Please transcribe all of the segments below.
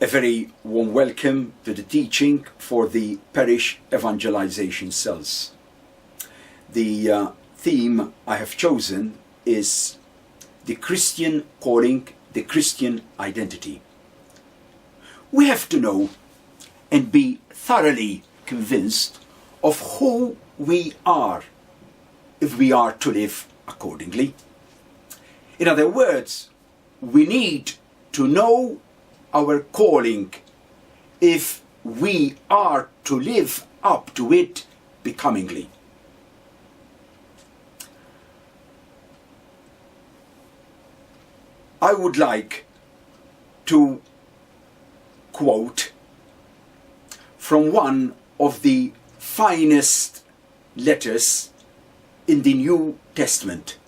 A very warm welcome to the teaching for the Parish Evangelisation cells. The theme I have chosen is the Christian calling, the Christian identity. We have to know and be thoroughly convinced of who we are if we are to live accordingly. In other words, we need to know our calling if we are to live up to it becomingly. I would like to quote from one of the finest letters in the New Testament.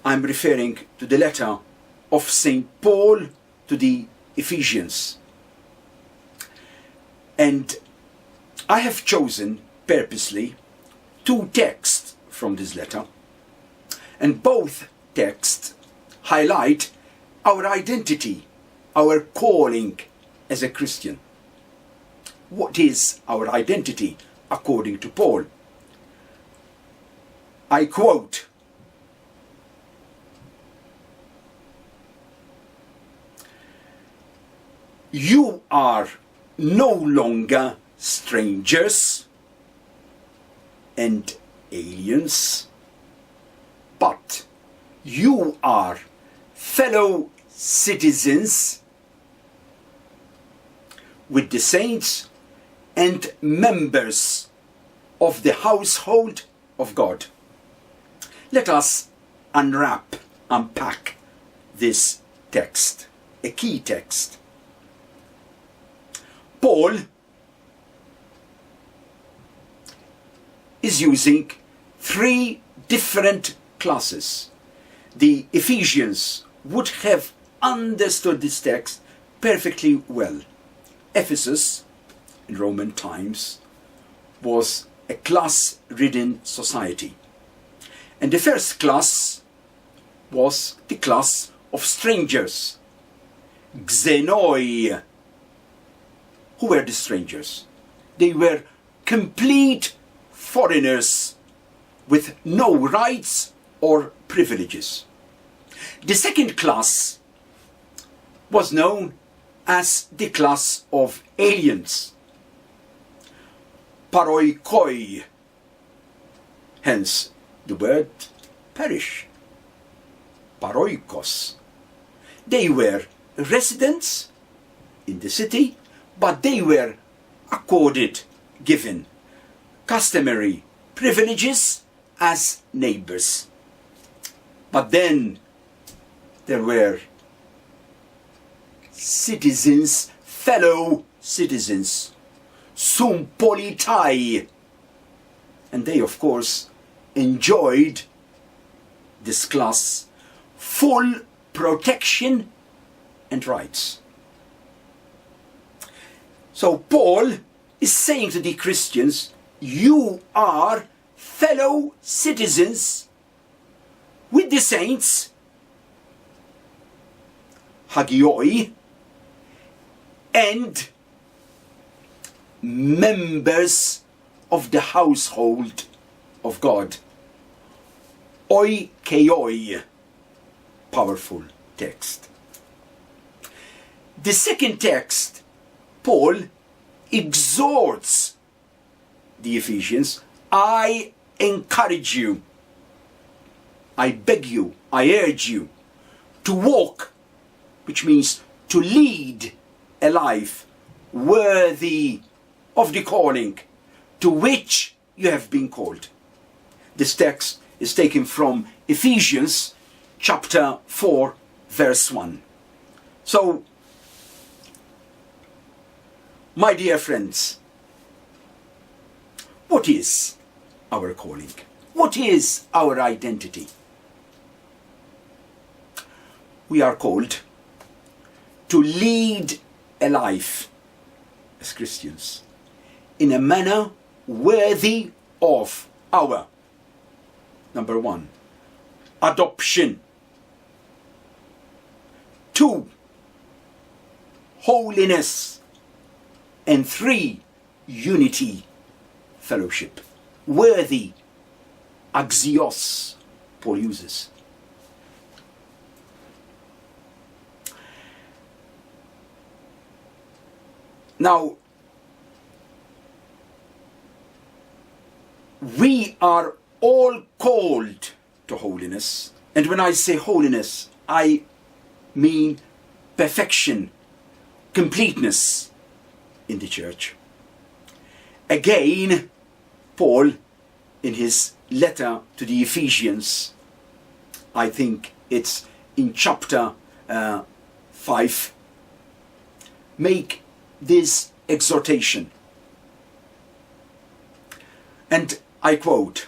I'm referring to the letter of St. Paul to the Ephesians. And I have chosen purposely two texts from this letter, and both texts highlight our identity, our calling as a Christian. What is our identity according to Paul? I quote, "You are no longer strangers and aliens, but you are fellow citizens with the saints and members of the household of God." Let us unpack this text, a key text. Paul is using three different classes. The Ephesians would have understood this text perfectly well. Ephesus, in Roman times, was a class-ridden society. And the first class was the class of strangers, xenoi. Who were the strangers? They were complete foreigners with no rights or privileges. The second class was known as the class of aliens, paroikoi, hence the word parish, paroikos. They were residents in the city, but they were given customary privileges as neighbors. But then there were citizens, fellow citizens, sumpolitai, and they of course enjoyed this class full protection and rights. So Paul is saying to the Christians, you are fellow citizens with the saints, hagioi, and members of the household of God, oikeoi, powerful text. The second text, Paul exhorts the Ephesians, I encourage you, I beg you, I urge you to walk, which means to lead a life worthy of the calling to which you have been called. This text is taken from Ephesians chapter 4, verse 1. So, my dear friends, what is our calling? What is our identity? We are called to lead a life as Christians in a manner worthy of our, number one, adoption. 2, holiness. And 3, unity, fellowship. Worthy, axios, Paul uses. Now, we are all called to holiness. And when I say holiness, I mean perfection, completeness in the church. Again, Paul, in his letter to the Ephesians, I think it's in chapter 5, make this exhortation. And I quote,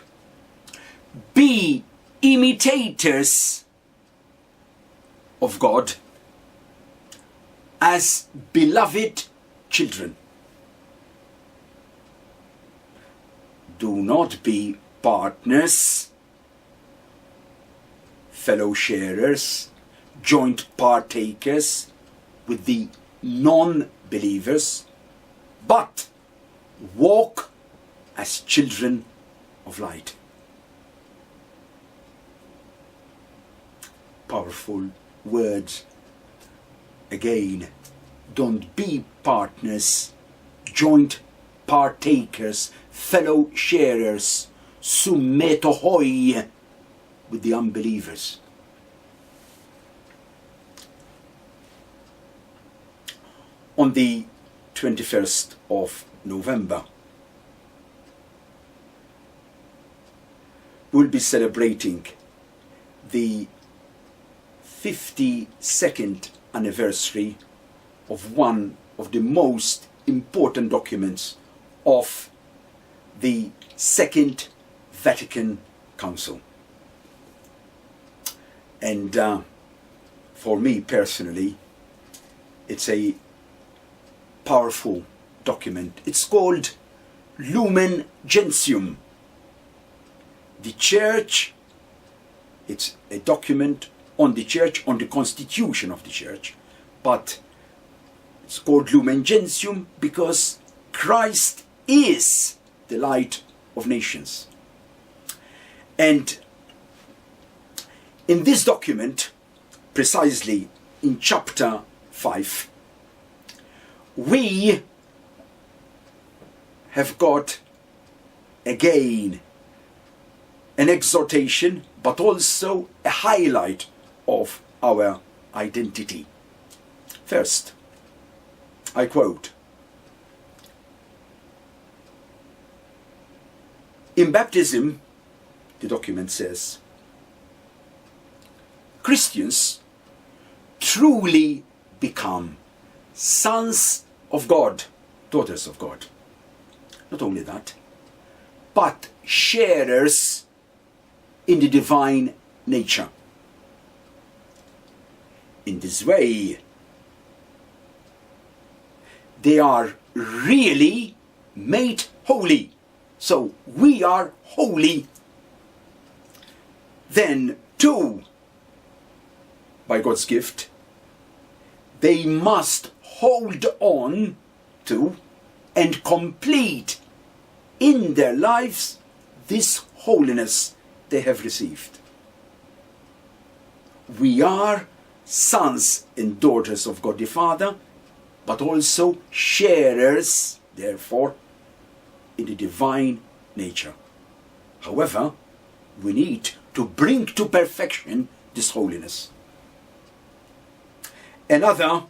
"Be imitators of God as beloved children. Do not be partners, fellow sharers, joint partakers with the non-believers, but walk as children of light." Powerful words. Again, don't be partners, joint partakers, fellow sharers, sumetohoi, with the unbelievers. On the 21st of November, we'll be celebrating the 52nd anniversary of one of the most important documents of the Second Vatican Council. And for me personally, it's a powerful document. It's called Lumen Gentium. The Church, it's a document on the Church, on the constitution of the Church, but it's called Lumen Gentium because Christ is the light of nations. And in this document, precisely in chapter 5, we have got again an exhortation, but also a highlight of our identity. First, I quote, "In baptism," the document says, "Christians truly become sons of God, daughters of God. Not only that, but sharers in the divine nature. In this way, they are really made holy." So we are holy. Then, too, by God's gift, they must hold on to and complete in their lives this holiness they have received. We are sons and daughters of God the Father, but also sharers, therefore, in the divine nature. However, we need to bring to perfection this holiness. Another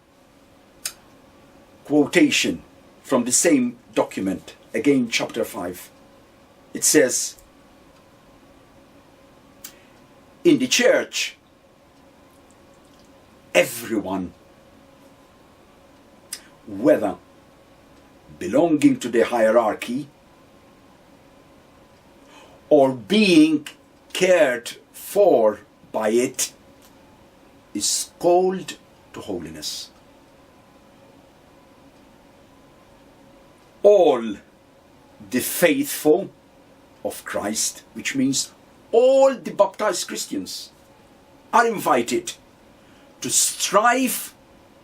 quotation from the same document, again chapter 5. It says, "In the church, everyone, whether belonging to the hierarchy or being cared for by it, is called to holiness. All the faithful of Christ," which means all the baptized Christians, "are invited to strive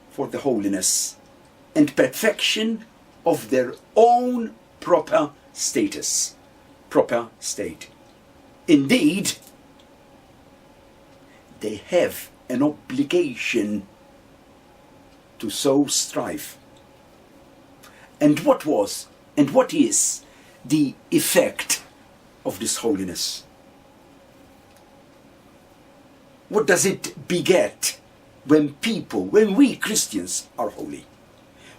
for the holiness and perfection of their own proper status, proper state. Indeed, they have an obligation to so strive. And what was and what is the effect of this holiness? What does it beget when we Christians are holy?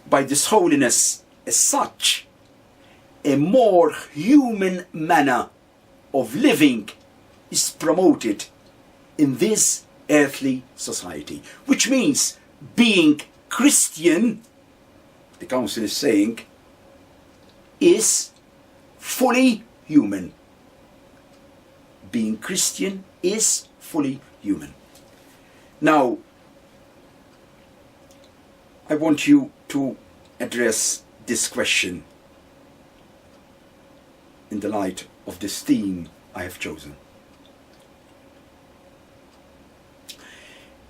By this holiness as such, a more human manner of living is promoted in this earthly society, which means being Christian, the council is saying, is fully human. Being Christian is fully human. Now, I want you to address this question in the light of this theme I have chosen.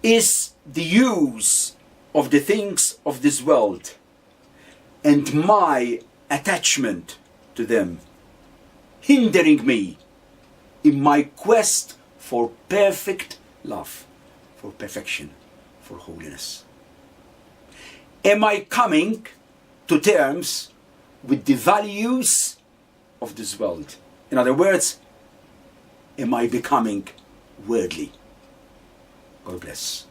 Is the use of the things of this world and my attachment to them hindering me in my quest for perfect love, for perfection, for holiness? Am I coming to terms with the values of this world? In other words, am I becoming worldly? God bless.